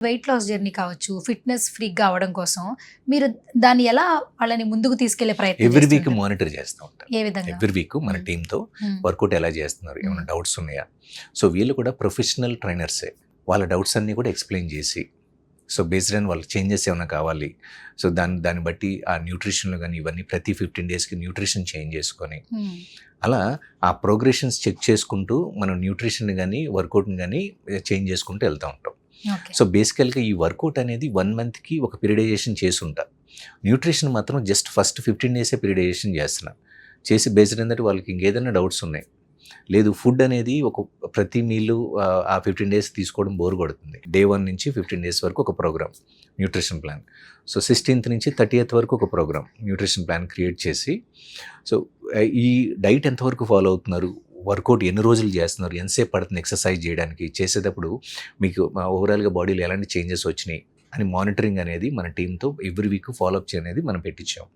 Weight loss journey కావచ్చు, fitness ఫ్రీక్‌గా అవ్వడం కోసం మీరు దాన్ని ఎలా వాళ్ళని ముందుకు తీసుకెళ్ళే ప్రయత్నం ఎవ్రీ వీక్ చేస్తుంటారు? మానిటర్ చేస్తూ ఉంటాను. ఏ విధంగా? ఎవ్రీ వీక్ మన హ్మ్. టీంతో హ్మ్. వర్కౌట్ ఎలా చేస్తున్నారు, ఏమైనా హ్మ్. డౌట్స్ ఉన్నాయా? సో వీళ్ళు కూడా ప్రొఫెషనల్ ట్రైనర్సే. వాళ్ళ డౌట్స్ అన్నీ కూడా ఎక్స్ప్లెయిన్ చేసి, సో బేస్డ్ ఆన్ వాళ్ళకి చేంజెస్ ఏమైనా కావాలి, సో దాన్ని బట్టి ఆ న్యూట్రిషన్లో కానీ ఇవన్నీ ప్రతి 15 డేస్కి న్యూట్రిషన్ చేంజ్ చేసుకొని, హ్మ్. అలా ఆ ప్రోగ్రెషన్స్ చెక్ చేసుకుంటూ మనం న్యూట్రిషన్ కానీ వర్కౌట్ని కానీ చేంజ్ చేసుకుంటూ వెళ్తూ ఉంటాం. ఓకే. సో బేసికల్గా ఈ వర్కౌట్ అనేది 1 మంత్కి ఒక పీరియడైజేషన్ చేసి ఉంటా. న్యూట్రిషన్ మాత్రం జస్ట్ ఫస్ట్ 15 డేసే పీరియడైజేషన్ చేస్తున్నా. చేసి బేస్డ్ ఏంటంటే వాళ్ళకి ఇంకేదైనా డౌట్స్ ఉన్నాయి, లేదు ఫుడ్ అనేది ఒక ప్రతి మీలు ఆ 15 డేస్ తీసుకోవడం బోర్ కొడుతుంది. డే 1 నుంచి 15 డేస్ వరకు ఒక programme nutrition plan. So 16th నుంచి 30th వరకు ఒక ప్రోగ్రామ్ న్యూట్రిషన్ ప్లాన్ క్రియేట్ చేసి, సో ఈ డైట్ ఎంతవరకు ఫాలో అవుతున్నారు, వర్కౌట్ ఎన్ని రోజులు చేస్తున్నారు, ఎంతసేపు పడుతుంది ఎక్సర్సైజ్ చేయడానికి, చేసేటప్పుడు మీకు ఓవరాల్గా బాడీలో ఎలాంటి చేంజెస్ వచ్చినాయి అని మానిటరింగ్ అనేది మన టీంతో ఎవ్రీ వీక్ ఫాలోఅప్ అనేది మనం పెట్టించాం.